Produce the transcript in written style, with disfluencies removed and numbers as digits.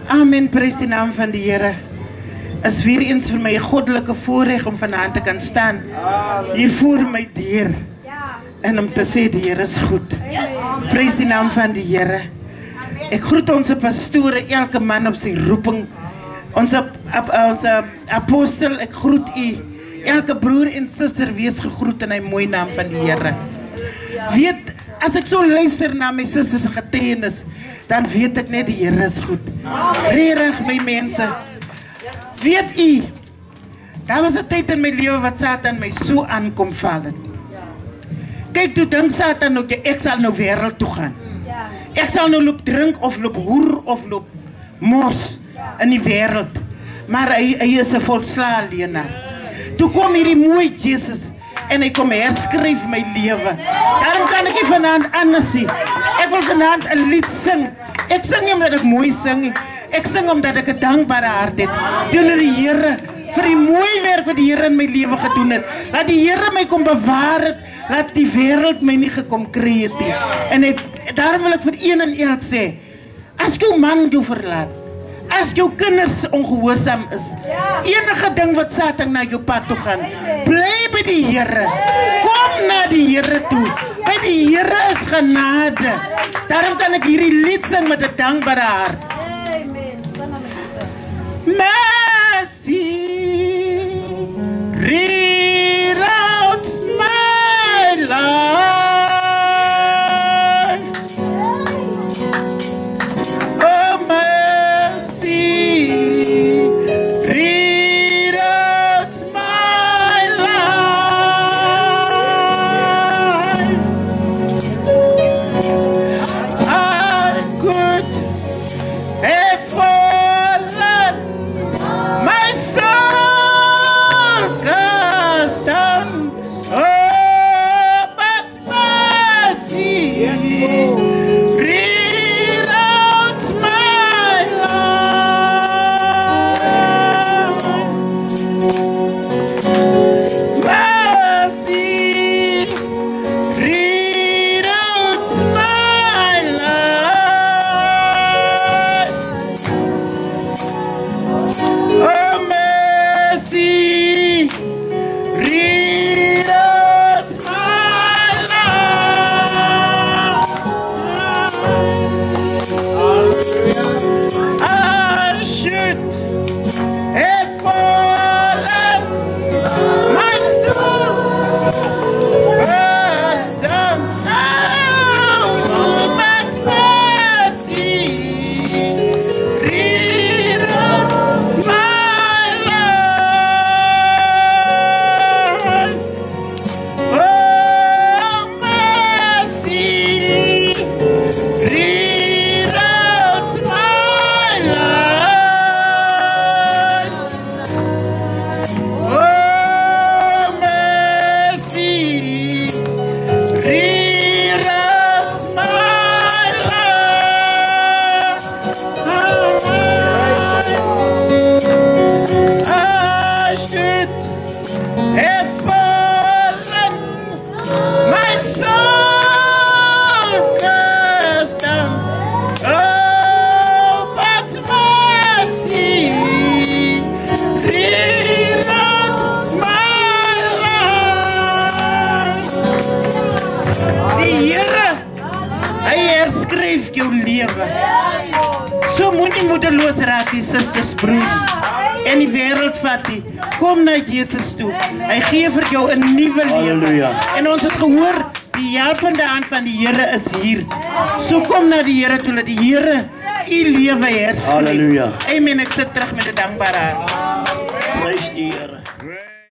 Amen, prys die naam van die Here. Is weer eens vir my 'n goddelike voorreg om vanaand te kan staan hier voor my deur en om te sê die Here is goed. Prys die naam van die Here. Ek groet ons pastore, elke man op sy roeping. Ons apostel, ek groet u. Elke broer en suster wees gegroet in die mooi naam van die Here. Weet, as ek so luister na my susters se getuienis, dan weet ek net die Here is goed. Regtig my mense. Weet u, daar was 'n tyd in my lewe wat Satan my so aankom val het. Kyk, toe dink Satan ook, ek sal nou wêreld toe gaan. Ek sal nou loop drink of loop hoer of loop mors in die wêreld. Maar hy is 'n volslae leienaar. Toe kom hierdie mooi Jesus en hy kom herskryf my lewe. Daarom kan ek nie vanaand anders sien. Ek wil vanaand 'n lied sing. Ek sing nie omdat ek mooi sing. Ek sing omdat ek 'n dankbare hart het teenoor die Here vir die mooi werk wat die Here in my lewe gedoen het. Laat die Here my kom bewaar het, laat die wêreld my nie gekom kry het nie. En daarom wil ek vir een en elk sê, as jou man jou verlaat, as jou kinders ongehoorsaam is, enige ding wat Satan na jou pad toe gaan, bly by die Here. Kom na die Here toe. By die Here is genade. Daarom kan ek hierdie lied sing met 'n dankbare hart. Mercy, reroute my life. Oh, mercy, reroute my life. I could have fallen, my soul cast down. Oh, but mercy reroute my life. Mercy reroute my life. Oh, mercy, reroute my life. I should have fallen, my soul was down. Oh, but mercy reroute my life. Oh, mercy reroute my life. Oh, mercy reroute my life. I should have fallen, my soul cast down. Oh, but mercy reroute my life. Die Here, hy herskryf jou lewe. So moenie moedeloos raak, die susters, broers. En die wêreld vat nie. Kom na Jesus toe. Hy gee vir jou 'n nuwe lewe. En ons het gehoor, die helpende hand van die Here is hier. So kom na die Here toe, dat die Here u lewe herskryf. Amen. Ek sit terug met 'n dankbare hart. Prys die Here.